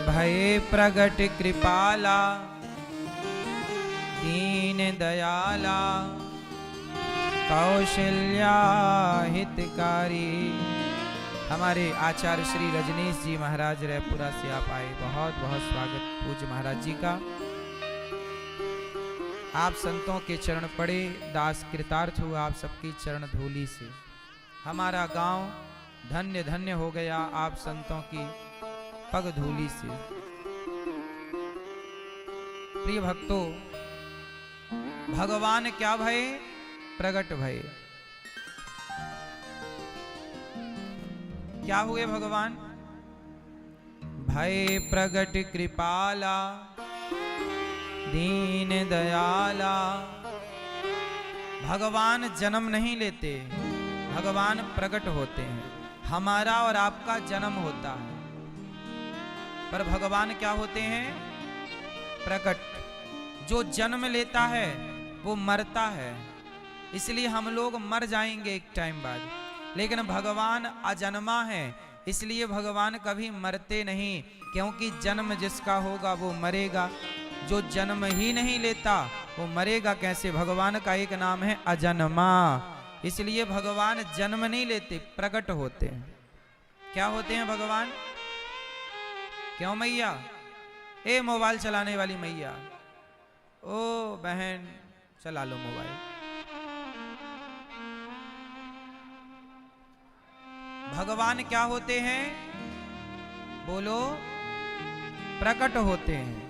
भये प्रगट कृपाला दीन दयाला कौशल्या हितकारी। हमारे आचार्य श्री रजनीश जी महाराज रायपुरा से आप आए, बहुत बहुत स्वागत पूज्य महाराज जी का। आप संतों के चरण पड़े, दास कृतार्थ हुआ आप सबकी चरण धूली से। हमारा गांव धन्य धन्य हो गया आप संतों की पग धूली से। प्रिय भक्तों, भगवान क्या भये? प्रगट भये। क्या हुए भगवान? भये प्रगट कृपाला दीन दयाला। भगवान जन्म नहीं लेते, भगवान प्रकट होते हैं। हमारा और आपका जन्म होता है, पर भगवान क्या होते हैं? प्रकट। जो जन्म लेता है वो मरता है, इसलिए हम लोग मर जाएंगे एक टाइम बाद, लेकिन भगवान अजन्मा है, इसलिए भगवान कभी मरते नहीं, क्योंकि जन्म जिसका होगा वो मरेगा। जो जन्म ही नहीं लेता वो मरेगा कैसे? भगवान का एक नाम है अजन्मा, इसलिए भगवान जन्म नहीं लेते, प्रकट होते हैं। क्या होते हैं भगवान? क्यों मैया? ए मोबाइल चलाने वाली मैया, ओ बहन चला लो मोबाइल। भगवान क्या होते हैं? बोलो। प्रकट होते हैं।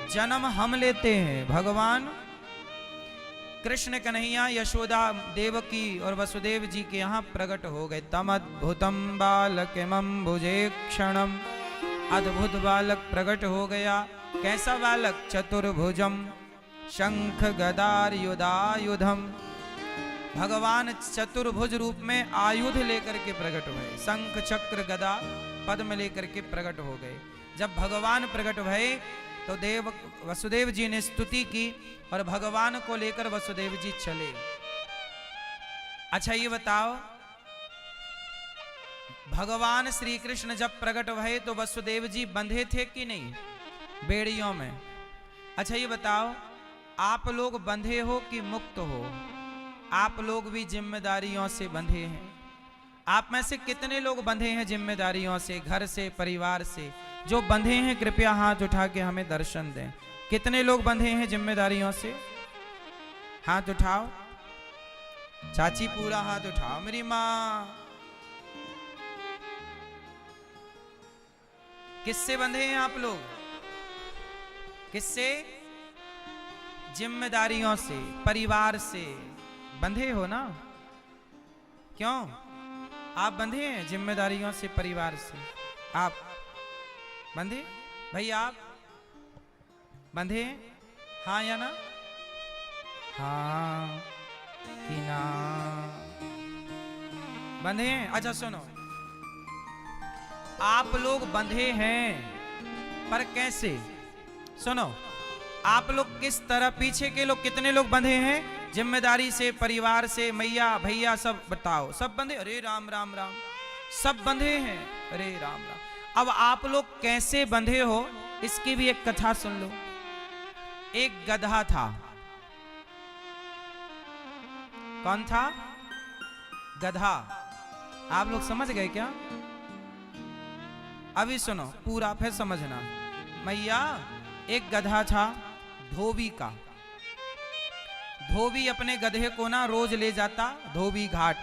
जन्म हम लेते हैं, भगवान कृष्ण कन्हैया यशोदा देवकी और वसुदेव जी के यहाँ प्रकट हो गए। तमद्भुतम बालकमं भुजे क्षणम। अद्भुत बालक प्रकट हो गया। कैसा बालक? चतुर्भुजम शंख गदार युधायुधम। भगवान चतुर्भुज रूप में आयुध लेकर के प्रकट हुए, शंख चक्र गदा पद्म लेकर के प्रकट हो गए। जब भगवान प्रकट भये तो वसुदेव जी ने स्तुति की और भगवान को लेकर वसुदेव जी चले। अच्छा ये बताओ, भगवान श्री कृष्ण जब प्रकट भये तो वसुदेव जी बंधे थे कि नहीं? बेड़ियों में। अच्छा ये बताओ, आप लोग बंधे हो कि मुक्त हो? आप लोग भी जिम्मेदारियों से बंधे हैं। आप में से कितने लोग बंधे हैं जिम्मेदारियों से, घर से, परिवार से? जो बंधे हैं कृपया हाथ उठा के हमें दर्शन दें। कितने लोग बंधे हैं जिम्मेदारियों से? हाथ उठाओ। चाची पूरा हाथ उठाओ। मेरी माँ, किससे बंधे हैं आप लोग? किससे? जिम्मेदारियों से, परिवार से बंधे हो ना? क्यों आप बंधे हैं जिम्मेदारियों से, परिवार से? आप बंधे? भैया आप बंधे हैं? हाँ या ना? हाँ कि ना? बंधे हैं? अच्छा सुनो, आप लोग बंधे हैं, पर कैसे? सुनो, आप लोग किस तरह? पीछे के लोग कितने लोग बंधे हैं जिम्मेदारी से, परिवार से? मैया भैया सब बताओ, सब बंधे? अरे राम राम राम, सब बंधे हैं। अरे राम राम। अब आप लोग कैसे बंधे हो इसकी भी एक कथा सुन लो। एक गधा था। कौन था? गधा। आप लोग समझ गए क्या? अभी सुनो पूरा, फिर समझना। मैया, एक गधा था धोबी का। धोबी अपने गधे को ना रोज ले जाता धोबी घाट,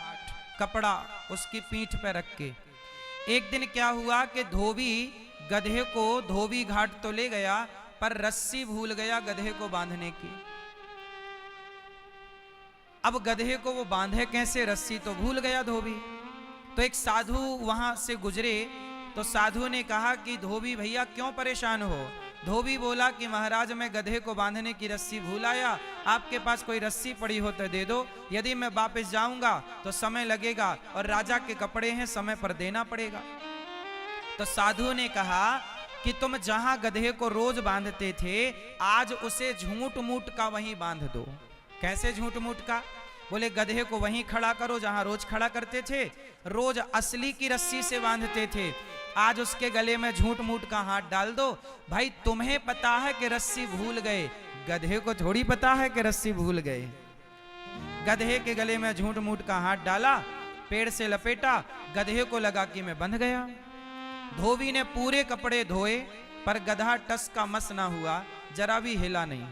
कपड़ा उसकी पीठ पे रख के। एक दिन क्या हुआ कि धोबी गधे को धोबी घाट तो ले गया, पर रस्सी भूल गया गधे को बांधने की। अब गधे को वो बांधे कैसे? रस्सी तो भूल गया धोबी। तो एक साधु वहां से गुजरे, तो साधु ने कहा कि धोबी भैया क्यों परेशान हो? धोबी बोला कि महाराज मैं गधे को बांधने की रस्सी भूल आया, आपके पास कोई रस्सी पड़ी हो तो दे दो, यदि मैं वापस जाऊंगा तो समय लगेगा और राजा के कपड़े हैं, समय पर देना पड़ेगा। तो साधु ने कहा कि तुम जहां गधे को रोज बांधते थे आज उसे झूठ मूठ का वहीं बांध दो। कैसे झूठ मूठ का? बोले गधे को वहीं खड़ा करो जहां रोज खड़ा करते थे, रोज असली की रस्सी से बांधते थे। आज उसके गले में झूठ मूठ का हाथ डाल दो। भाई तुम्हें पता है कि रस्सी भूल गए, गधे को थोड़ी पता है कि रस्सी भूल गए। गधे के गले में झूठ मूठ का हाथ डाला, पेड़ से लपेटा, गधे को लगा कि मैं बंध गया। धोबी ने पूरे कपड़े धोए पर गधा टस का मस ना हुआ, जरा भी हिला नहीं।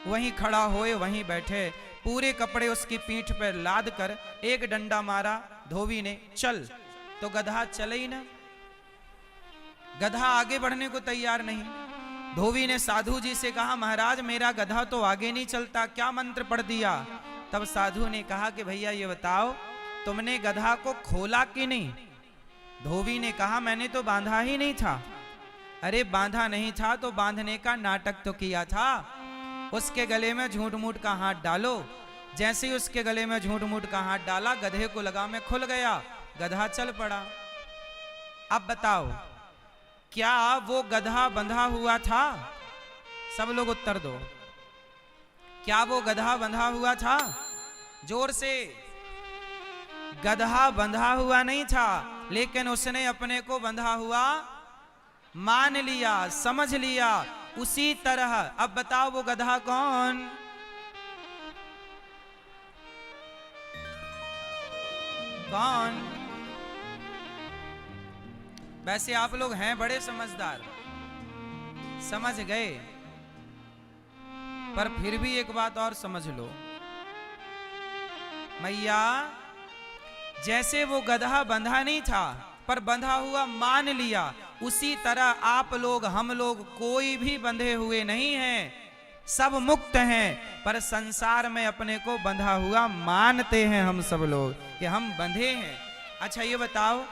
वहीं खड़ा होए वहीं बैठे, पूरे कपड़े उसकी पीठ पर लाद कर एक डंडा मारा धोबी ने, चल। तो गधा चले ही ना, गधा आगे बढ़ने को तैयार नहीं। धोबी ने साधु जी से कहा, महाराज मेरा गधा तो आगे नहीं चलता, क्या मंत्र पढ़ दिया? तब साधु ने कहा कि भैया ये बताओ तुमने गधा को खोला कि नहीं? धोबी ने कहा मैंने तो बांधा ही नहीं था। अरे बांधा नहीं था तो बांधने का नाटक तो किया था। उसके गले में झूठ मूठ का हाथ डालो। जैसे ही उसके गले में झूठ मूठ का हाथ डाला, गधे को लगा में खुल गया, गधा चल पड़ा। अब बताओ क्या वो गधा बंधा हुआ था? सब लोग उत्तर दो। क्या वो गधा बंधा हुआ था? जोर से। गधा बंधा हुआ नहीं था, लेकिन उसने अपने को बंधा हुआ मान लिया, समझ लिया। उसी तरह अब बताओ वो गधा कौन? कौन? वैसे आप लोग हैं बड़े समझदार, समझ गए, पर फिर भी एक बात और समझ लो मैया, जैसे वो गधा बंधा नहीं था पर बंधा हुआ मान लिया, उसी तरह आप लोग हम लोग कोई भी बंधे हुए नहीं हैं, सब मुक्त हैं, पर संसार में अपने को बंधा हुआ मानते हैं हम सब लोग कि हम बंधे हैं। अच्छा ये बताओ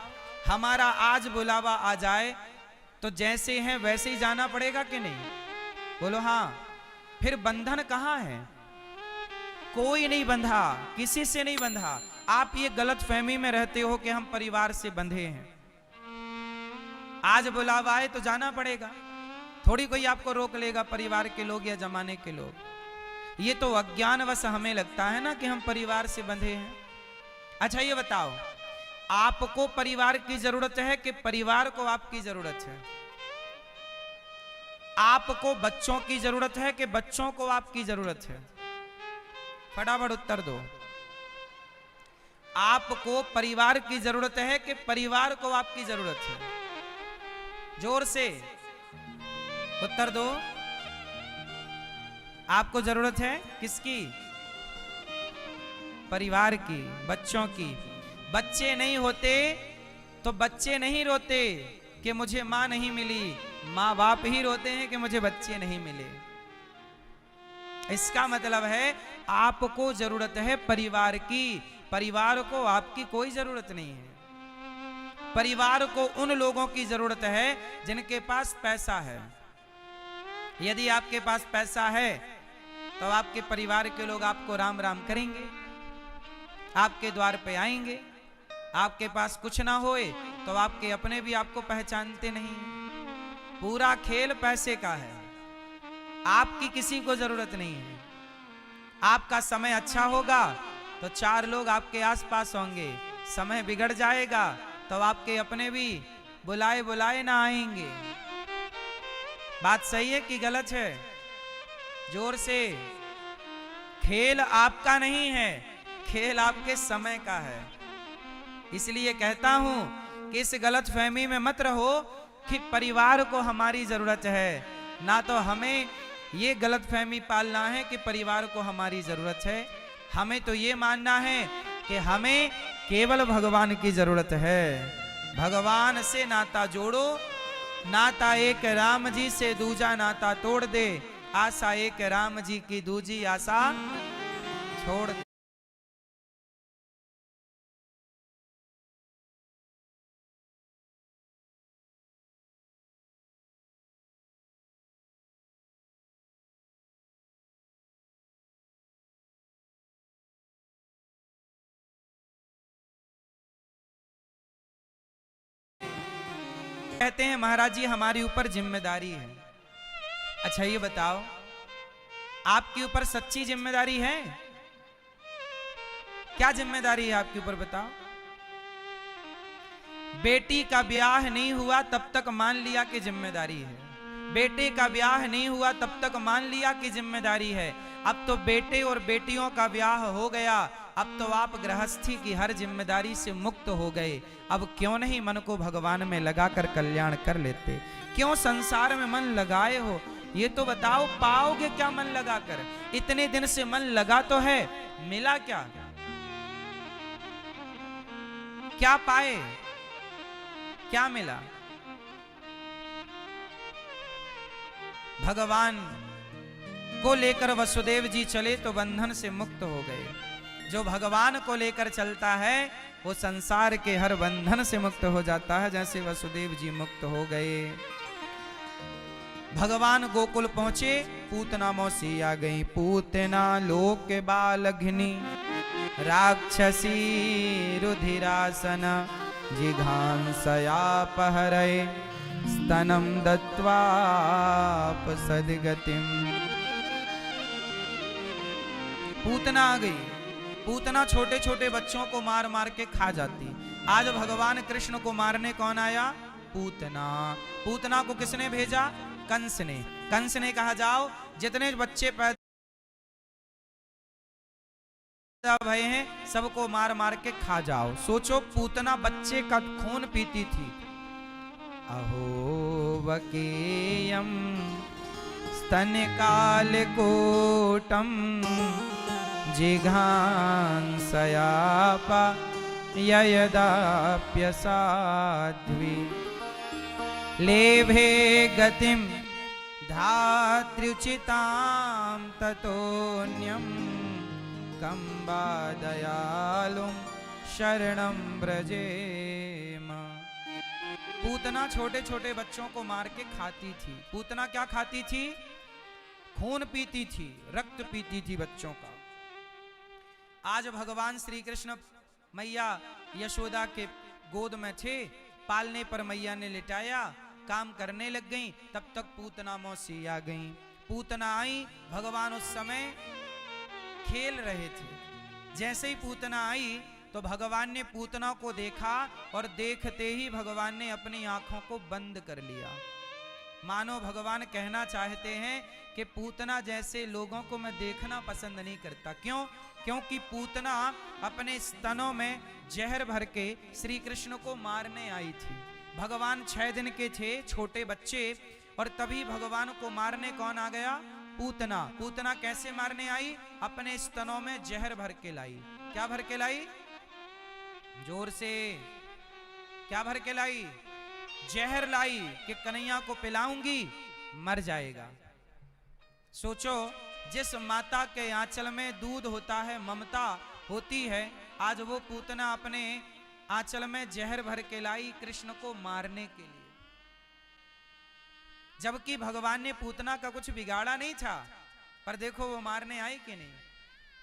हमारा आज बुलावा आ जाए तो जैसे हैं वैसे ही जाना पड़ेगा कि नहीं? बोलो हाँ। फिर बंधन कहाँ है? कोई नहीं बंधा, किसी से नहीं बंधा। आप ये गलत फहमी में रहते हो कि हम परिवार से बंधे हैं। आज बुलावा आए तो जाना पड़ेगा, थोड़ी कोई आपको रोक लेगा, परिवार के लोग या जमाने के लोग। ये तो अज्ञानवश हमें लगता है ना कि हम परिवार से बंधे हैं। अच्छा ये बताओ आपको परिवार की जरूरत है कि परिवार को आपकी जरूरत है? आपको बच्चों की जरूरत है कि बच्चों को आपकी जरूरत है? फटाफट उत्तर दो। आपको परिवार की जरूरत है कि परिवार को आपकी जरूरत है? जोर से उत्तर दो। आपको जरूरत है किसकी? परिवार की, बच्चों की। बच्चे नहीं होते तो बच्चे नहीं रोते कि मुझे मां नहीं मिली, मां बाप ही रोते हैं कि मुझे बच्चे नहीं मिले। इसका मतलब है आपको जरूरत है परिवार की, परिवार को आपकी कोई जरूरत नहीं है। परिवार को उन लोगों की जरूरत है जिनके पास पैसा है। यदि आपके पास पैसा है तो आपके परिवार के लोग आपको राम राम करेंगे, आपके द्वार पे आएंगे। आपके पास कुछ ना होए तो आपके अपने भी आपको पहचानते नहीं। पूरा खेल पैसे का है, आपकी किसी को जरूरत नहीं है। आपका समय अच्छा होगा तो 4 लोग आपके आसपास होंगे, समय बिगड़ जाएगा तो आपके अपने भी बुलाए बुलाए ना आएंगे। बात सही है कि गलत है? जोर से। खेल आपका नहीं है, खेल आपके समय का है। इसलिए कहता हूं कि इस गलत फहमी में मत रहो कि परिवार को हमारी जरूरत है, ना तो हमें ये गलत फहमी पालना है कि परिवार को हमारी जरूरत है। हमें तो ये मानना है कि हमें केवल भगवान की जरूरत है। भगवान से नाता जोड़ो, नाता एक राम जी से दूजा नाता तोड़ दे, आशा एक राम जी की दूजी आशा छोड़ दे। कहते हैं महाराज जी हमारे ऊपर जिम्मेदारी है। अच्छा ये बताओ आपके ऊपर सच्ची जिम्मेदारी है? क्या जिम्मेदारी है आपके ऊपर बताओ? बेटी का ब्याह नहीं हुआ तब तक मान लिया कि जिम्मेदारी है, बेटे का ब्याह नहीं हुआ तब तक मान लिया कि जिम्मेदारी है। अब तो बेटे और बेटियों का ब्याह हो गया, अब तो आप गृहस्थी की हर जिम्मेदारी से मुक्त हो गए। अब क्यों नहीं मन को भगवान में लगाकर कल्याण कर लेते? क्यों संसार में मन लगाए हो? ये तो बताओ, पाओगे क्या मन लगाकर? इतने दिन से मन लगा तो है, मिला क्या? क्या पाए, क्या मिला? भगवान को लेकर वसुदेव जी चले तो बंधन से मुक्त हो गए। जो भगवान को लेकर चलता है वो संसार के हर बंधन से मुक्त हो जाता है, जैसे वसुदेव जी मुक्त हो गए। भगवान गोकुल पहुंचे, पूतना मौसी आ गई। पूतना लोक बालघ्नि राक्षसी रुधिरासन जिघांसया पहरय स्तनम दत्वाप सदगतिम। पूतना आ गई। पूतना छोटे छोटे बच्चों को मार मार के खा जाती। आज भगवान कृष्ण को मारने कौन आया? पूतना। पूतना को किसने भेजा? कंस ने। कंस ने कहा जाओ जितने बच्चे पैदा भय हैं सबको मार मार के खा जाओ। सोचो, पूतना बच्चे का खून पीती थी। अहो वकेयम स्तनकालकोटम जिघांसयापा ययदाप्यसाध्वी लेभे गतिम धात्र्युचितां ततोऽन्यं कंबा दयालुं शरणं व्रजेम। पूतना छोटे छोटे बच्चों को मार के खाती थी। पूतना क्या खाती थी? खून पीती थी, रक्त पीती थी बच्चों का। आज भगवान श्री कृष्ण मैया यशोदा के गोद में थे, पालने पर मैया ने लिटाया, काम करने लग गई, तब तक पूतना मौसी आ गई। पूतना आई, भगवान उस समय खेल रहे थे। जैसे ही पूतना आई तो भगवान ने पूतना को देखा और देखते ही भगवान ने अपनी आंखों को बंद कर लिया। मानो भगवान कहना चाहते हैं कि पूतना जैसे लोगों को मैं देखना पसंद नहीं करता। क्यों? क्योंकि पूतना अपने स्तनों में जहर भर के श्री कृष्ण को मारने आई थी। भगवान 6 दिन के थे, छोटे बच्चे, और तभी भगवान को मारने कौन आ गया? पूतना। पूतना कैसे मारने आई? अपने स्तनों में जहर भर के लाई। क्या भर के लाई? जोर से, क्या भर के लाई? जहर लाई कि कन्हैया को पिलाऊंगी, मर जाएगा। सोचो, जिस माता के आंचल में दूध होता है, ममता होती है, आज वो पूतना अपने आंचल में जहर भर के लाई कृष्ण को मारने के लिए। जबकि भगवान ने पूतना का कुछ बिगाड़ा नहीं था, पर देखो वो मारने आई कि नहीं।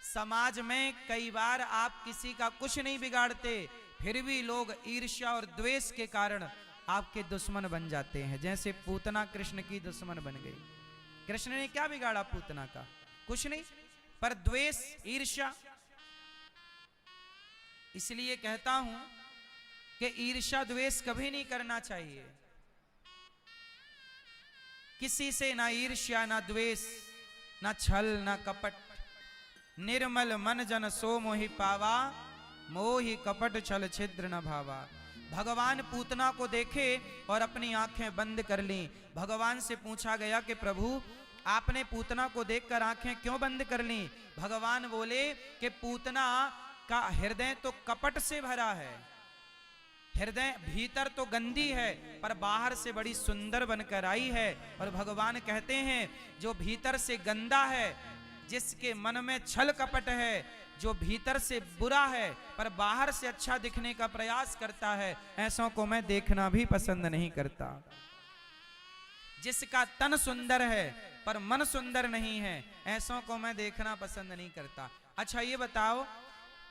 समाज में कई बार आप किसी का कुछ नहीं बिगाड़ते, फिर भी लोग ईर्ष्या और द्वेष के कारण आपके दुश्मन बन जाते हैं। जैसे पूतना कृष्ण की दुश्मन बन गई। कृष्ण ने क्या बिगाड़ा पूतना का? कुछ नहीं, पर द्वेष, ईर्ष्या। इसलिए कहता हूं कि ईर्ष्या द्वेष कभी नहीं करना चाहिए। किसी से ना ईर्ष्या, ना द्वेष, ना छल, ना कपट। निर्मल मन जन सो मोहि पावा, मोहि कपट छल छिद्र न भावा। भगवान पूतना को देखे और अपनी आंखें बंद कर ली। भगवान से पूछा गया कि प्रभु आपने पूतना को देखकर आंखें क्यों बंद कर ली? भगवान बोले कि पूतना का हृदय तो कपट से भरा है। हृदय भीतर तो गंदी है पर बाहर से बड़ी सुंदर बनकर आई है। और भगवान कहते हैं जो भीतर से गंदा है, जिसके मन में छल कपट है, जो भीतर से बुरा है पर बाहर से अच्छा दिखने का प्रयास करता है, ऐसों को मैं देखना भी पसंद नहीं करता। जिसका तन सुंदर है पर मन सुंदर नहीं है, ऐसों को मैं देखना पसंद नहीं करता। अच्छा ये बताओ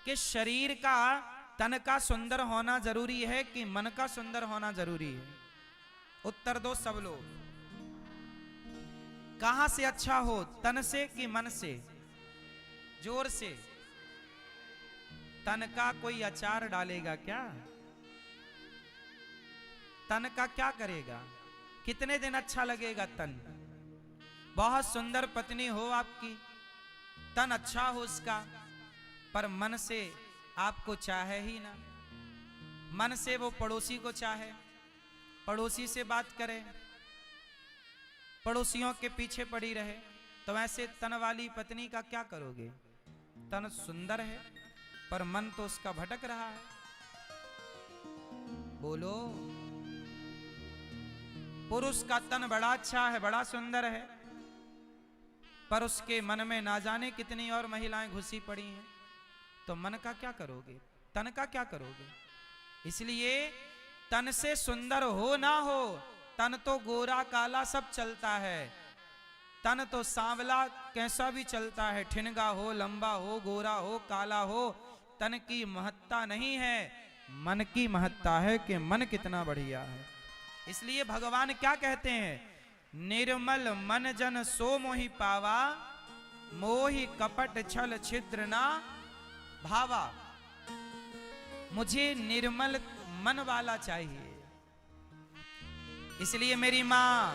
कि शरीर का, तन का सुंदर होना जरूरी है कि मन का सुंदर होना जरूरी है? उत्तर दो सब लोग। कहां से अच्छा हो, तन से कि मन से? जोर से। तन का कोई अचार डालेगा क्या? तन का क्या करेगा? कितने दिन अच्छा लगेगा तन? बहुत सुंदर पत्नी हो आपकी, तन अच्छा हो उसका, पर मन से आपको चाहे ही ना। मन से वो पड़ोसी को चाहे, पड़ोसी से बात करे, पड़ोसियों के पीछे पड़ी रहे, तो ऐसे तन वाली पत्नी का क्या करोगे? तन सुंदर है पर मन तो उसका भटक रहा है। बोलो, पुरुष का तन बड़ा अच्छा है, बड़ा सुंदर है, पर उसके मन में ना जाने कितनी और महिलाएं घुसी पड़ी हैं, तो मन का क्या करोगे? तन का क्या करोगे? इसलिए तन से सुंदर हो ना हो, तन तो गोरा काला सब चलता है, तन तो सांवला कैसा भी चलता है, ठिनगा हो, लंबा हो, गोरा हो, काला हो, तन की महत्ता नहीं है, मन की महत्ता है कि मन कितना बढ़िया है। इसलिए भगवान क्या कहते हैं? निर्मल मन जन सो मोहि पावा, मोहि कपट छल छिद्र ना भावा। मुझे निर्मल मन वाला चाहिए। इसलिए मेरी मां,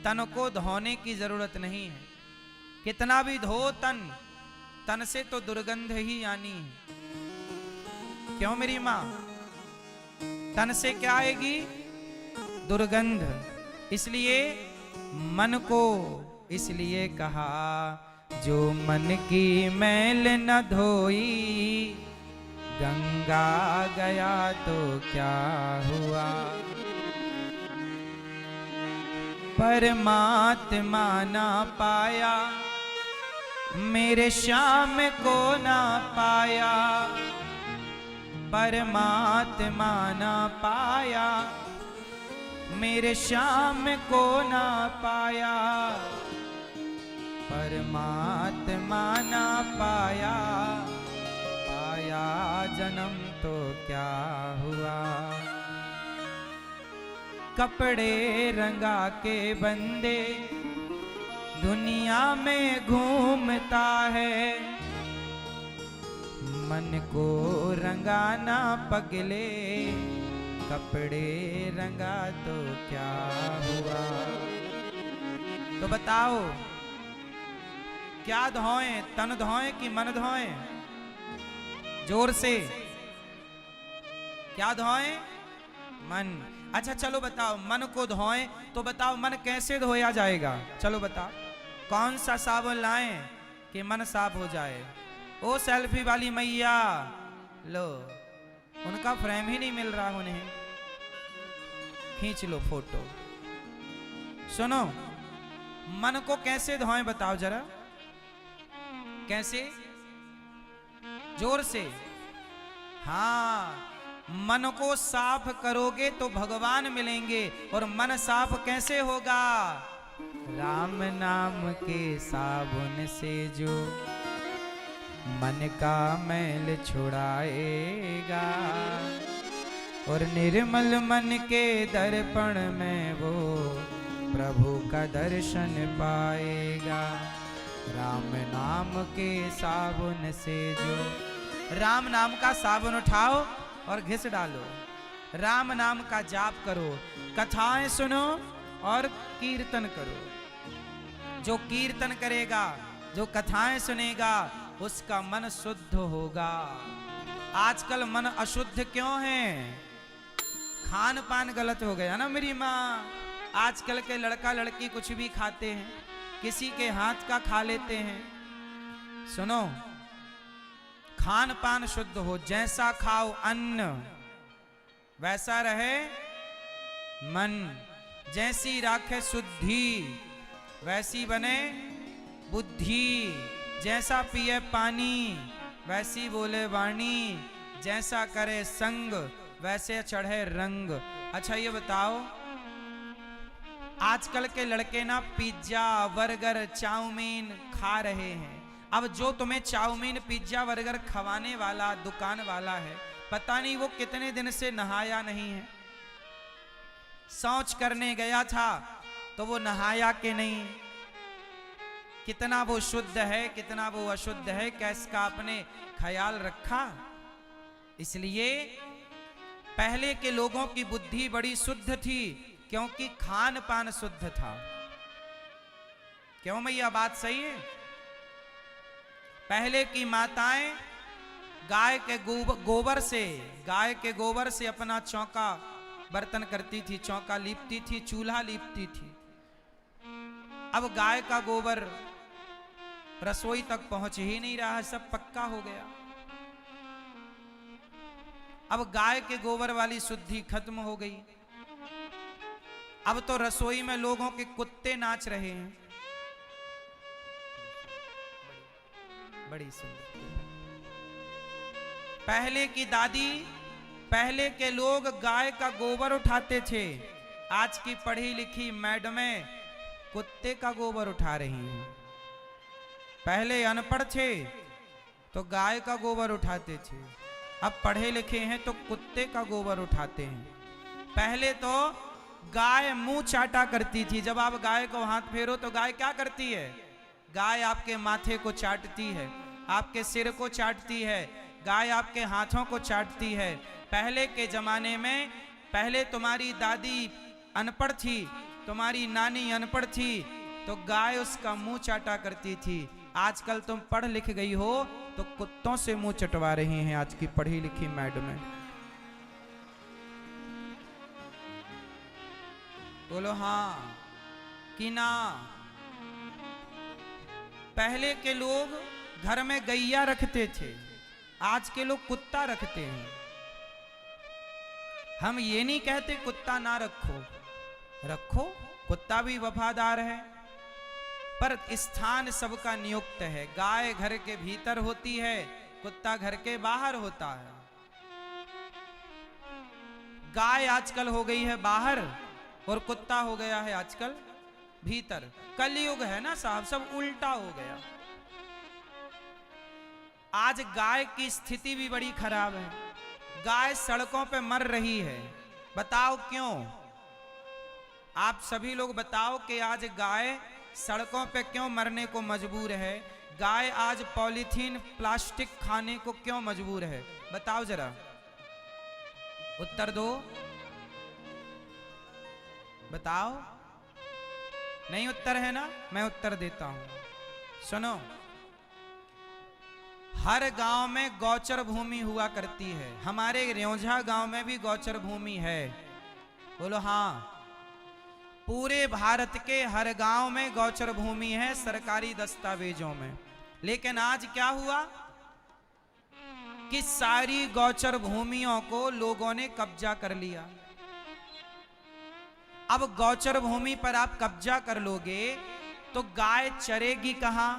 तन को धोने की जरूरत नहीं है, कितना भी धो तन, तन से तो दुर्गंध ही आनी है। क्यों मेरी मां? तन से क्या आएगी? दुर्गंध। इसलिए मन को इसलिए कहा, जो मन की मैल न धोई, गंगा गया तो क्या हुआ। परमात्मा ना पाया, मेरे श्याम को ना पाया, परमात्मा ना पाया, मेरे श्याम को ना पाया, परमात्मा ना पाया, पाया जन्म तो क्या हुआ। कपड़े रंगा के बंदे दुनिया में घूमता है, मन को रंगाना पगले, कपड़े रंगा तो क्या हुआ। तो बताओ, क्या धोएं? तन धोएं कि मन धोएं? जोर से, क्या धोएं? मन। अच्छा चलो बताओ, मन को धोएं तो बताओ मन कैसे धोया जाएगा? चलो बताओ, कौन सा साबुन लाएं कि मन साफ हो जाए? ओ सेल्फी वाली मैया, लो, उनका फ्रेम ही नहीं मिल रहा, उन्हें खींच लो फोटो। सुनो, मन को कैसे धोएं बताओ जरा, कैसे? जोर से। हाँ, मन को साफ करोगे तो भगवान मिलेंगे। और मन साफ कैसे होगा? राम नाम के साबुन से जो मन का मैल छुड़ाएगा, और निर्मल मन के दर्पण में वो प्रभु का दर्शन पाएगा। राम नाम के साबुन से जो, राम नाम का साबुन उठाओ और घिस डालो, राम नाम का जाप करो, कथाएं सुनो और कीर्तन करो। जो कीर्तन करेगा, जो कथाएं सुनेगा, उसका मन शुद्ध होगा। आजकल मन अशुद्ध क्यों है? खान पान गलत हो गया ना मेरी माँ। आजकल के लड़का लड़की कुछ भी खाते हैं, किसी के हाथ का खा लेते हैं। सुनो, खान पान शुद्ध हो, जैसा खाओ अन्न वैसा रहे मन, जैसी राखे शुद्धि वैसी बने बुद्धि, जैसा पिए पानी वैसी बोले वाणी, जैसा करे संग वैसे चढ़े रंग। अच्छा ये बताओ, आजकल के लड़के ना पिज्जा बर्गर चाउमीन खा रहे हैं। अब जो तुम्हें चाउमीन पिज्जा बर्गर खवाने वाला दुकान वाला है, पता नहीं वो कितने दिन से नहाया नहीं है। शौच करने गया था तो वो नहाया कि नहीं, कितना वो शुद्ध है कितना वो अशुद्ध है, कैसका आपने ख्याल रखा? इसलिए पहले के लोगों की बुद्धि बड़ी शुद्ध थी, क्योंकि खान पान शुद्ध था। क्यों मैया, बात सही है? पहले की माताएं गाय के गोबर से अपना चौका बर्तन करती थी, चौका लीपती थी, चूल्हा लीपती थी। अब गाय का गोबर रसोई तक पहुंच ही नहीं रहा है, सब पक्का हो गया। अब गाय के गोबर वाली शुद्धि खत्म हो गई। अब तो रसोई में लोगों के कुत्ते नाच रहे हैं। बड़ी सुंदर। पहले की दादी, पहले के लोग गाय का गोबर उठाते थे। आज की पढ़ी लिखी मैडमें कुत्ते का गोबर उठा रही हैं। पहले अनपढ़ थे तो गाय का गोबर उठाते थे, अब पढ़े लिखे हैं तो कुत्ते का गोबर उठाते हैं। पहले तो गाय मुंह चाटा करती थी। जब आप गाय को हाथ फेरो तो गाय क्या करती है? गाय आपके माथे को चाटती है, आपके सिर को चाटती है, गाय आपके हाथों को चाटती है। पहले के जमाने में, पहले तुम्हारी दादी अनपढ़ थी, तुम्हारी नानी अनपढ़ थी, तो गाय उसका मुंह चाटा करती थी। आजकल तुम पढ़ लिख गई हो तो कुत्तों से मुंह चटवा रही हैं आज की पढ़ी लिखी मैडमें। बोलो हाँ कि ना? पहले के लोग घर में गैया रखते थे, आज के लोग कुत्ता रखते हैं। हम ये नहीं कहते कुत्ता ना रखो, रखो, कुत्ता भी वफादार है, पर स्थान सबका नियुक्त है। गाय घर के भीतर होती है, कुत्ता घर के बाहर होता है। गाय आजकल हो गई है बाहर और कुत्ता हो गया है आजकल भीतर। कलयुग है ना साहब, सब उल्टा हो गया। आज गाय की स्थिति भी बड़ी खराब है। गाय सड़कों पे मर रही है, बताओ क्यों? आप सभी लोग बताओ कि आज गाय सड़कों पे क्यों मरने को मजबूर है? गाय आज पॉलीथीन प्लास्टिक खाने को क्यों मजबूर है? बताओ जरा, उत्तर दो, बताओ। नहीं उत्तर है ना? मैं उत्तर देता हूं, सुनो। हर गांव में गौचर भूमि हुआ करती है। हमारे रेौंझा गांव में भी गौचर भूमि है। बोलो हाँ। पूरे भारत के हर गांव में गौचर भूमि है सरकारी दस्तावेजों में। लेकिन आज क्या हुआ कि सारी गौचर भूमियों को लोगों ने कब्जा कर लिया। अब गौचर भूमि पर आप कब्जा कर लोगे तो गाय चरेगी कहां,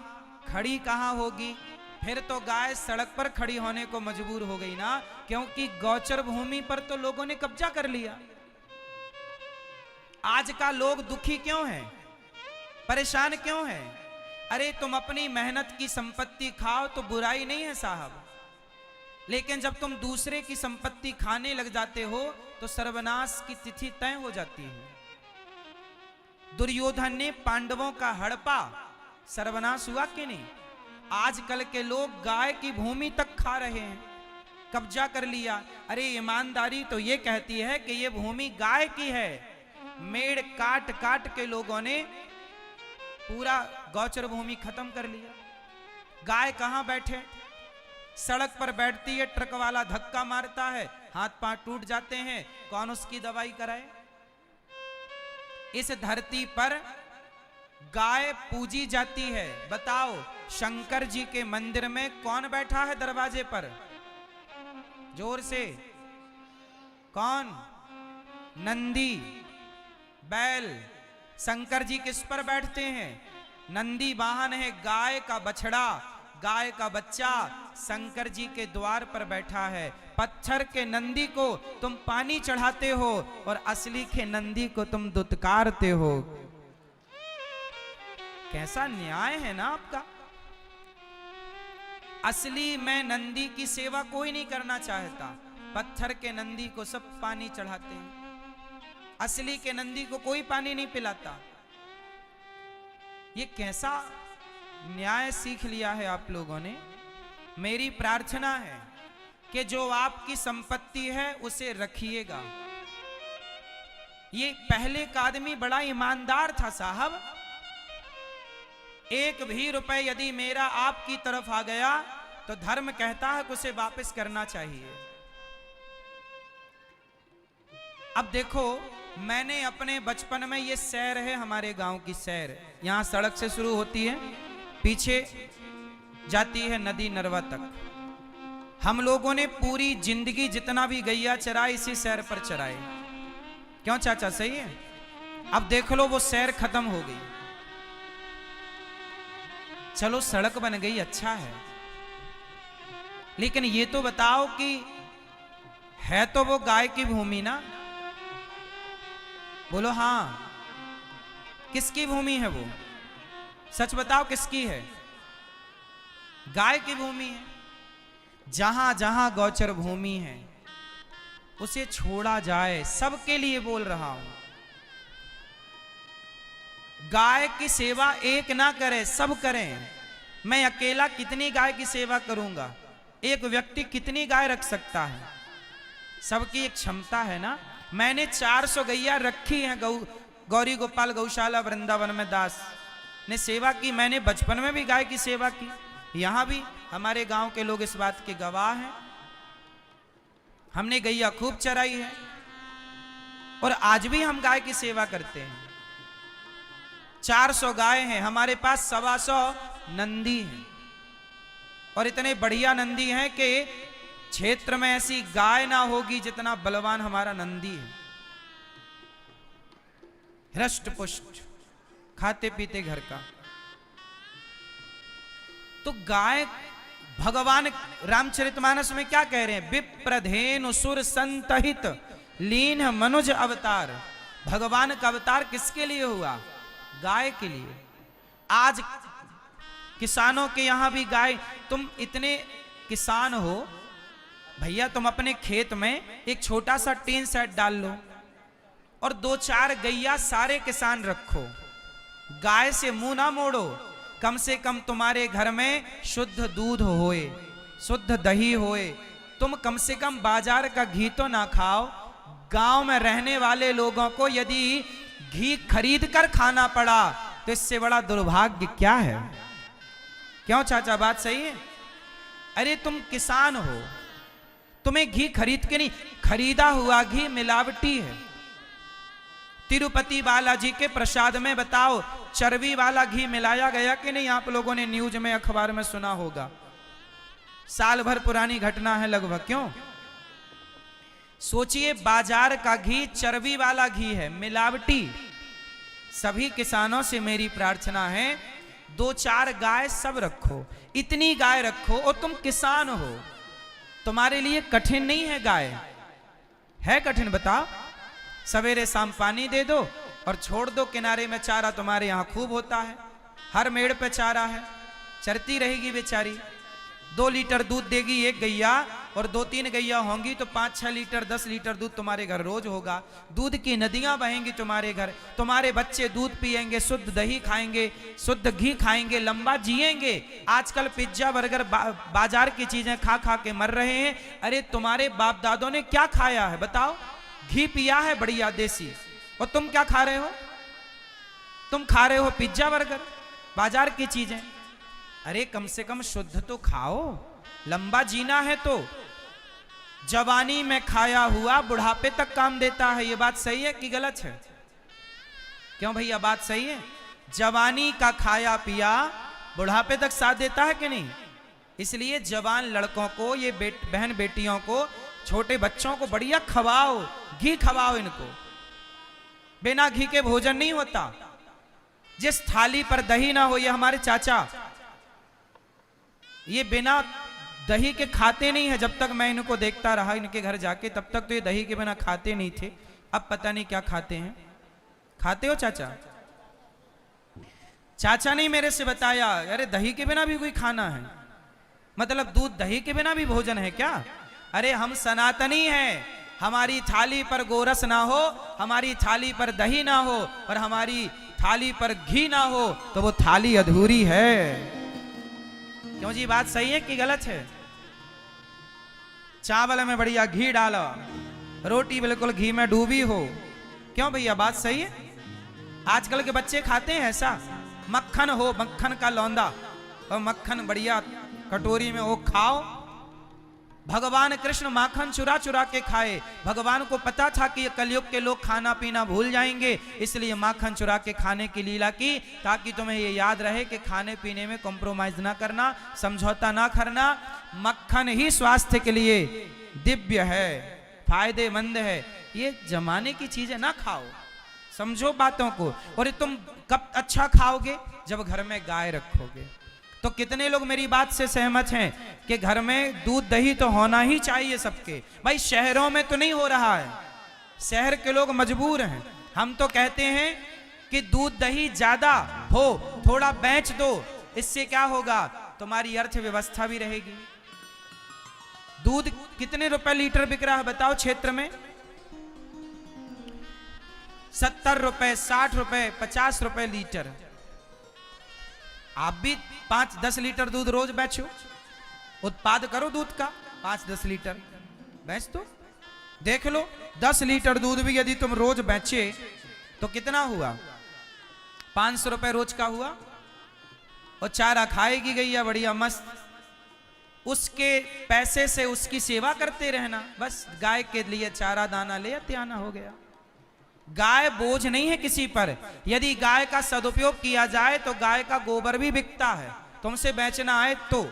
खड़ी कहां होगी? फिर तो गाय सड़क पर खड़ी होने को मजबूर हो गई ना, क्योंकि गौचर भूमि पर तो लोगों ने कब्जा कर लिया। आज का लोग दुखी क्यों है, परेशान क्यों है? अरे तुम अपनी मेहनत की संपत्ति खाओ तो बुराई नहीं है साहब, लेकिन जब तुम दूसरे की संपत्ति खाने लग जाते हो तो सर्वनाश की तिथि तय हो जाती है। दुर्योधन ने पांडवों का हड़पा, सर्वनाश हुआ कि नहीं? आजकल के लोग गाय की भूमि तक खा रहे हैं, कब्जा कर लिया। अरे ईमानदारी तो ये कहती है कि ये भूमि गाय की है। मेड़ काट काट के लोगों ने पूरा गौचर भूमि खत्म कर लिया। गाय कहां बैठे? सड़क पर बैठती है, ट्रक वाला धक्का मारता है, हाथ पांव टूट जाते हैं, कौन उसकी दवाई कराए? इस धरती पर गाय पूजी जाती है। बताओ शंकर जी के मंदिर में कौन बैठा है दरवाजे पर? जोर से, कौन? नंदी, बैल। शंकर जी किस पर बैठते हैं? नंदी वाहन है, गाय का बछड़ा, गाय का बच्चा शंकर जी के द्वार पर बैठा है। पत्थर के नंदी को तुम पानी चढ़ाते हो और असली के नंदी को तुम दुत्कारते हो। कैसा न्याय है ना आपका? असली में नंदी की सेवा कोई नहीं करना चाहता, पत्थर के नंदी को सब पानी चढ़ाते हैं, असली के नंदी को कोई पानी नहीं पिलाता। ये कैसा न्याय सीख लिया है आप लोगों ने? मेरी प्रार्थना है कि जो आपकी संपत्ति है उसे रखिएगा। ये पहले का आदमी बड़ा ईमानदार था साहब। एक भी रुपए यदि मेरा आपकी तरफ आ गया तो धर्म कहता है कि उसे वापस करना चाहिए। अब देखो, मैंने अपने बचपन में, ये सैर है हमारे गांव की सैर, यहां सड़क से शुरू होती है, पीछे जाती है नदी नरवा तक। हम लोगों ने पूरी जिंदगी जितना भी गैया चराए इसी सैर पर चराए। क्यों चाचा, सही है? अब देख लो वो सैर खत्म हो गई, चलो सड़क बन गई, अच्छा है, लेकिन ये तो बताओ कि है तो वो गाय की भूमि ना? बोलो हाँ, किसकी भूमि है वो? सच बताओ किसकी है? गाय की भूमि है। जहां जहां गौचर भूमि है उसे छोड़ा जाए, सबके लिए बोल रहा हूं। गाय की सेवा एक ना करे, सब करें। मैं अकेला कितनी गाय की सेवा करूंगा? एक व्यक्ति कितनी गाय रख सकता है? सबकी एक क्षमता है ना। मैंने 400 गैया रखी हैं गौरी गोपाल गौशाला वृंदावन में दास ने सेवा की। मैंने बचपन में भी गाय की सेवा की, यहां भी हमारे गांव के लोग इस बात के गवाह हैं। हमने गैया खूब चराई है और आज भी हम गाय की सेवा करते हैं। 400 गाय हैं हमारे पास, 125 नंदी हैं और इतने बढ़िया नंदी हैं कि क्षेत्र में ऐसी गाय ना होगी जितना बलवान हमारा नंदी है। हृष्ट पुष्ट, खाते पीते घर का। तो गाय, भगवान रामचरितमानस में क्या कह रहे हैं? विप्रधेनु सुर संतहित लीन मनुज अवतार। भगवान का अवतार किसके लिए हुआ? गाय के लिए। आज किसानों के यहां भी गाय, तुम इतने किसान हो भैया, तुम अपने खेत में एक छोटा सा टीन सेट डाल लो और 2-4 गैया सारे किसान रखो। गाय से मुंह ना मोड़ो, कम से कम तुम्हारे घर में शुद्ध दूध होए, शुद्ध दही होए। तुम कम से कम बाजार का घी तो ना खाओ। गांव में रहने वाले लोगों को यदि घी खरीद कर खाना पड़ा तो इससे बड़ा दुर्भाग्य क्या है? क्यों चाचा, बात सही है? अरे तुम किसान हो, तुम्हें घी खरीद के नहीं, खरीदा हुआ घी मिलावटी है। तिरुपति बालाजी के प्रसाद में बताओ चर्बी वाला घी मिलाया गया कि नहीं? आप लोगों ने न्यूज में, अखबार में सुना होगा। साल भर पुरानी घटना है लगभग। क्यों? सोचिए, बाजार का घी चर्बी वाला घी है, मिलावटी। सभी किसानों से मेरी प्रार्थना है, 2-4 गाय सब रखो, इतनी गाय रखो। और तुम किसान हो, तुम्हारे लिए कठिन नहीं है गाय। है कठिन? बताओ। सवेरे शाम पानी दे दो और छोड़ दो किनारे में। चारा तुम्हारे यहां खूब होता है, हर मेड़ पे चारा है, चरती रहेगी बेचारी। 2 लीटर दूध देगी एक गैया, और 2-3 गैया होंगी तो 5-6 लीटर 10 लीटर दूध तुम्हारे घर रोज होगा। दूध की नदियां बहेंगी तुम्हारे घर, तुम्हारे बच्चे दूध पिएंगे, शुद्ध दही खाएंगे, शुद्ध घी खाएंगे, लंबा जिएंगे। आजकल पिज्जा बर्गर बाजार की चीजें खा खा के मर रहे हैं। अरे तुम्हारे बाप दादों ने क्या खाया है बताओ? घी पिया है बढ़िया देसी, और तुम क्या खा रहे हो? तुम खा रहे हो पिज्जा बर्गर, बाजार की चीजें। अरे कम से कम शुद्ध तो खाओ, लंबा जीना है तो। जवानी में खाया हुआ बुढ़ापे तक काम देता है। ये बात सही है कि गलत है? क्यों भैया, बात सही है? जवानी का खाया पिया बुढ़ापे तक साथ देता है कि नहीं? इसलिए जवान लड़कों को, ये बहन बेटियों को, छोटे बच्चों को बढ़िया खवाओ, घी खवाओ इनको। बिना घी के भोजन नहीं होता। जिस थाली पर दही ना हो, ये हमारे चाचा, ये बिना दही के खाते नहीं है। जब तक मैं इनको देखता रहा इनके घर जाके, तब तक तो ये दही के बिना खाते नहीं थे। अब पता नहीं क्या खाते हैं। खाते हो चाचा? चाचा ने मेरे से बताया, अरे दही के बिना भी कोई खाना है? मतलब दूध दही के बिना भी भोजन है क्या? अरे हम सनातनी हैं, हमारी थाली पर गोरस ना हो, हमारी थाली पर दही ना हो, और हमारी थाली पर घी ना हो तो वो थाली अधूरी है। क्यों जी, बात सही है कि गलत है? चावल में बढ़िया घी डालो, रोटी बिल्कुल घी में डूबी हो। क्यों भैया, बात सही है? आजकल के बच्चे खाते हैं ऐसा? मक्खन हो, मक्खन का लौंदा और मक्खन बढ़िया कटोरी में वो खाओ। भगवान कृष्ण माखन चुरा चुरा के खाए। भगवान को पता था कि ये कलयुग के लोग खाना पीना भूल जाएंगे, इसलिए माखन चुरा के खाने की लीला की, ताकि तुम्हें ये याद रहे कि खाने पीने में कॉम्प्रोमाइज ना करना, समझौता ना करना। मक्खन ही स्वास्थ्य के लिए दिव्य है, फायदेमंद है। ये जमाने की चीजें ना खाओ, समझो बातों को। और तुम कब अच्छा खाओगे? जब घर में गाय रखोगे। तो कितने लोग मेरी बात से सहमत हैं कि घर में दूध दही तो होना ही चाहिए सबके? भाई शहरों में तो नहीं हो रहा है, शहर के लोग मजबूर हैं। हम तो कहते हैं कि दूध दही ज्यादा हो, थोड़ा बेच दो, इससे क्या होगा, तुम्हारी अर्थव्यवस्था भी रहेगी। दूध कितने रुपए लीटर बिक रहा है बताओ क्षेत्र में? 70 रुपए, 60 रुपए, 50 रुपए लीटर। आप भी 5-10 लीटर दूध रोज बेचो, उत्पाद करो दूध का 5-10 लीटर बेच दो। देख लो 10 लीटर दूध भी यदि तुम रोज बेचे तो कितना हुआ? 500 रुपए रोज का हुआ। और चारा खाएगी गैया बढ़िया मस्त, उसके पैसे से उसकी सेवा करते रहना, बस गाय के लिए चारा दाना ले आते आना, हो गया। गाय बोझ नहीं है किसी पर। यदि गाय का सदुपयोग किया जाए तो गाय का गोबर भी बिकता है, तुमसे बेचना आए तो।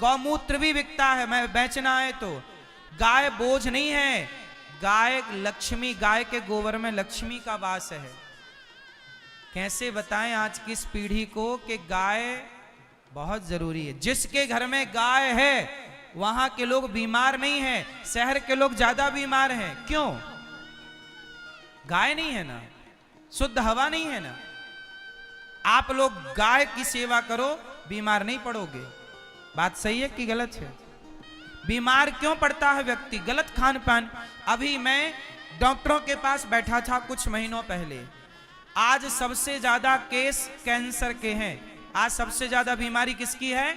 गौमूत्र भी बिकता है, मैं बेचना आए तो। गाय बोझ नहीं है, गाय लक्ष्मी, गाय के गोबर में लक्ष्मी का वास है। कैसे बताएं आज की इस पीढ़ी को कि गाय बहुत जरूरी है। जिसके घर में गाय है वहां के लोग बीमार नहीं है, शहर के लोग ज्यादा बीमार हैं। क्यों? गाय नहीं है ना, शुद्ध हवा नहीं है ना। आप लोग गाय की सेवा करो, बीमार नहीं पड़ोगे। बात सही है कि गलत है? बीमार क्यों पड़ता है व्यक्ति? गलत खान पान। अभी मैं डॉक्टरों के पास बैठा था कुछ महीनों पहले। आज सबसे ज्यादा केस कैंसर के हैं। आज सबसे ज्यादा बीमारी किसकी है?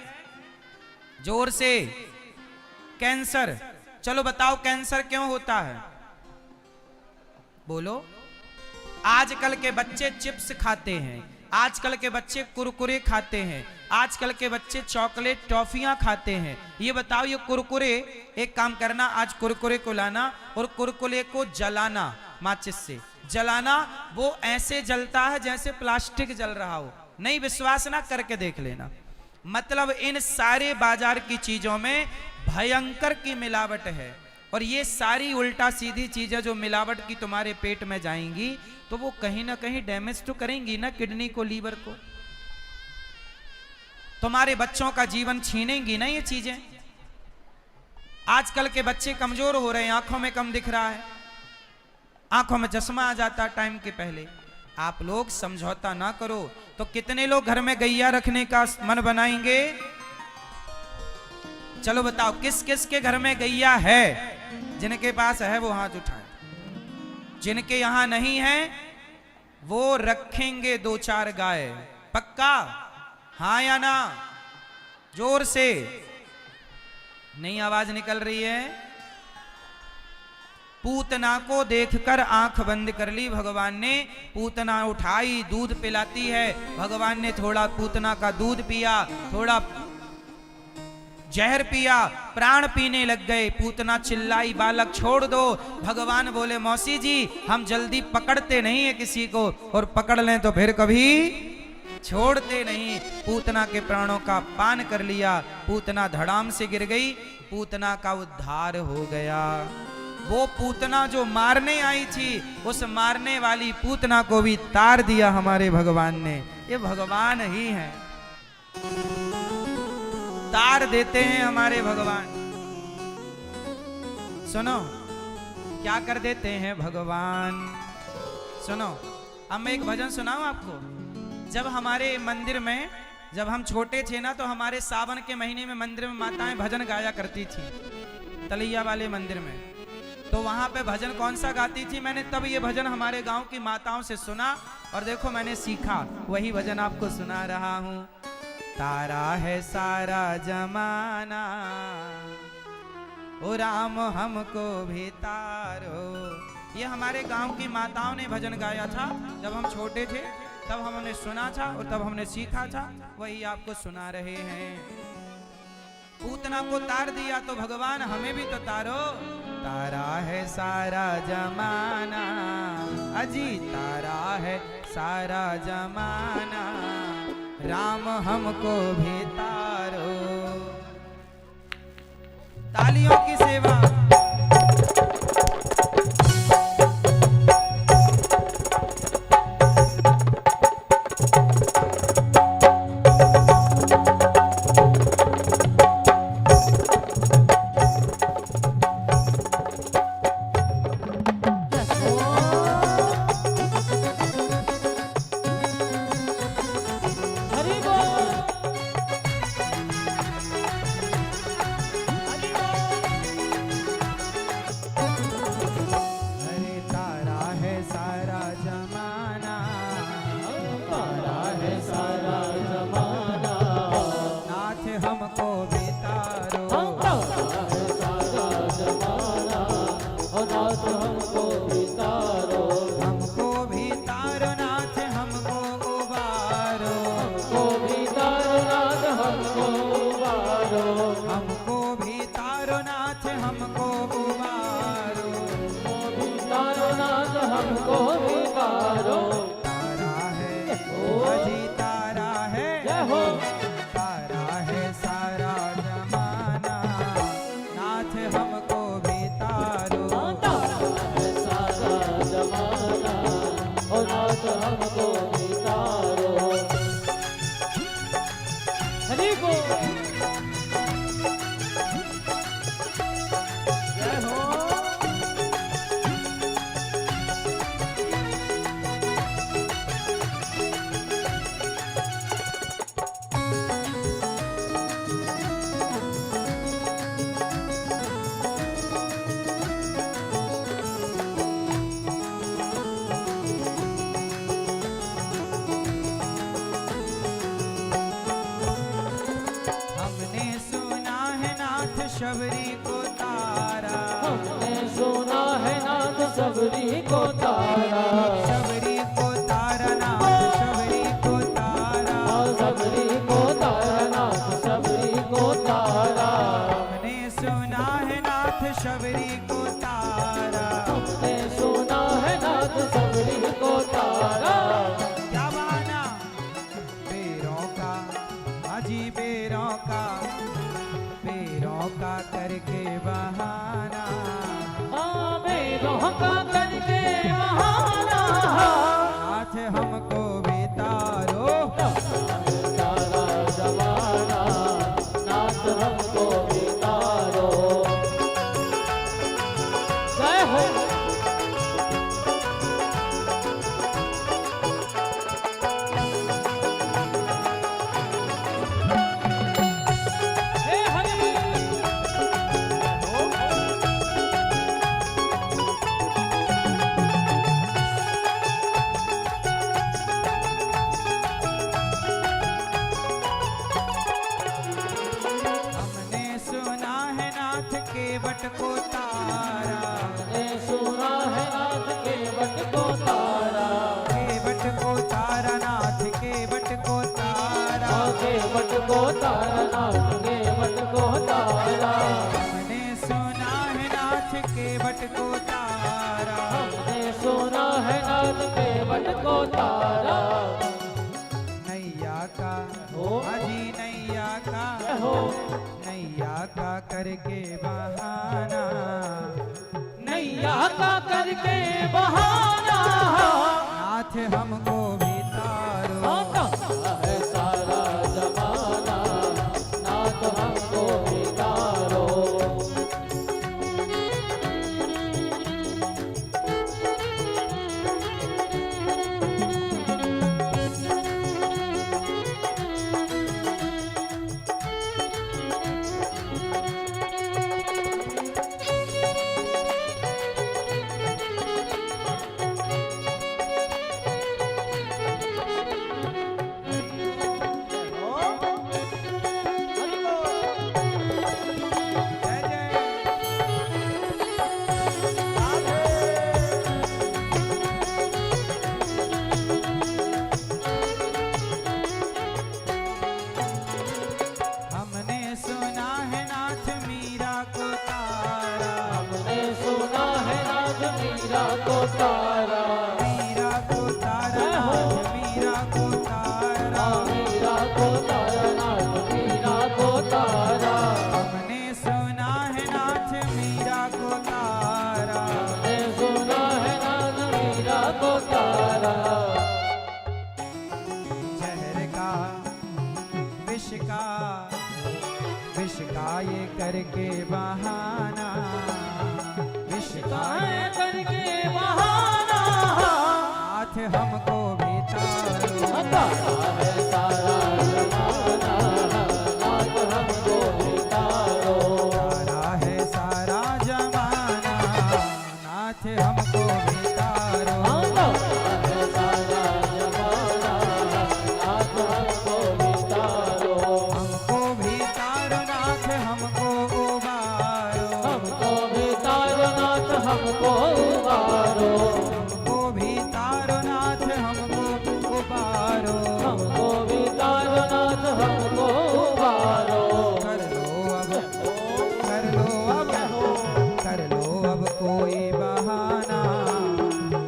जोर से, कैंसर। चलो बताओ कैंसर क्यों होता है? बोलो। आजकल के बच्चे चिप्स खाते हैं, आजकल के बच्चे कुरकुरे खाते हैं, आजकल के बच्चे चॉकलेट टॉफियां खाते हैं। ये बताओ, ये कुरकुरे, एक काम करना, आज कुरकुरे को लाना और कुरकुरे को जलाना, माचिस से जलाना। वो ऐसे जलता है जैसे प्लास्टिक जल रहा हो। नहीं विश्वास ना, करके देख लेना। मतलब इन सारे बाजार की चीजों में भयंकर की मिलावट है। और ये सारी उल्टा सीधी चीजें जो मिलावट की तुम्हारे पेट में जाएंगी तो वो कहीं ना कहीं डैमेज तो करेंगी ना किडनी को, लीवर को। तुम्हारे बच्चों का जीवन छीनेंगी ना ये चीजें। आजकल के बच्चे कमजोर हो रहे हैं, आंखों में कम दिख रहा है, आंखों में चश्मा आ जाता टाइम के पहले। आप लोग समझौता ना करो तो कितने लोग घर में गैया रखने का मन बनाएंगे? चलो बताओ किस किस के घर में गैया है? जिनके पास है वो हाथ उठाए, जिनके यहां नहीं है वो रखेंगे 2-4 गाय। पक्का? हाँ या ना? जोर से। नहीं आवाज निकल रही है? पूतना को देखकर आंख बंद कर ली भगवान ने। पूतना उठाई, दूध पिलाती है। भगवान ने थोड़ा पूतना का दूध पिया, थोड़ा जहर पिया, प्राण पीने लग गए। पूतना चिल्लाई, बालक छोड़ दो। भगवान बोले, मौसी जी हम जल्दी पकड़ते नहीं है किसी को, और पकड़ लें तो फिर कभी छोड़ते नहीं। पूतना के प्राणों का पान कर लिया। पूतना धड़ाम से गिर गई, पूतना का उद्धार हो गया। वो पूतना जो मारने आई थी, उस मारने वाली पूतना को भी तार दिया हमारे भगवान ने। ये भगवान ही है, तार देते हैं हमारे भगवान। सुनो क्या कर देते हैं भगवान। सुनो, अब मैं एक भजन सुनाऊं आपको। जब हमारे मंदिर में, जब हम छोटे थे ना, तो हमारे सावन के महीने में मंदिर में माताएं भजन गाया करती थी, तलैया वाले मंदिर में। तो वहां पे भजन कौन सा गाती थी? मैंने तब ये भजन हमारे गांव की माताओं से सुना और देखो मैंने सीखा, वही भजन आपको सुना रहा हूं। तारा है सारा जमाना, ओ राम हमको भी तारो। ये हमारे गांव की माताओं ने भजन गाया था जब हम छोटे थे, तब हमने सुना था और तब हमने सीखा था, वही आपको सुना रहे हैं। पूतना को तार दिया तो भगवान हमें भी तो तारो। तारा है सारा जमाना, अजी तारा है सारा जमाना, राम हमको भी तारो। तालियों की सेवा। शबरी को तारा, हमने सुना है नाथ शबरी को तारा। शबरी को तारा नाथ शबरी को तारा, शबरी को तारा नाथ शबरी को तारा। हमने सुना है नाथ शबरी को तारा, हमने सुना है नाथ शबरी को तारा। क्या बहाना बेरों का, हाजी बेरों का, बेरों का करके बहाना, बेरों का करके बहाना, नाथ हमको भी तारो। सारा जमाना नाथ हमको भी तारो। जय हो। केवट को तारा, हमने सुना है नाथ केवट को तारा। केवट को तारा नाथ केवट को तारा, केवट को तारा नाथ केवट को तारा। हमने सुना है नाथ केवट को तारा, हमने सुना है नाथ केवट को तारा। नैया का हो हाजी नैया का हो, नैया का करके बहाना, नैया का करके बहाना, नाथ हमको भी तारो। है सारा जमाना नाथ हमको भी तारो। विष का ये करके बहाना, विष का ये करके बहाना, हाथ हमको भी तारो, है सारा जमाना, हाथ हमको भी तारो, तारा है सारा जमाना, नाथ हमको भी तारो, है सारा जमाना, हाथ हमको भी तारो, हमको भी तारो नाथ हमको उबारो, हमको भी तारो नाथ हमको उबारो, हमको भी तारो नाथ हमको उबारो, हमको भी तारो नाथ हमको उबारो, कर लो अब, कर लो अब, कर लो अब कोई बहाना,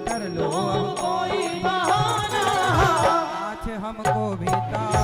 कर लो अब कोई बहाना, नाथ हमको भी तारो,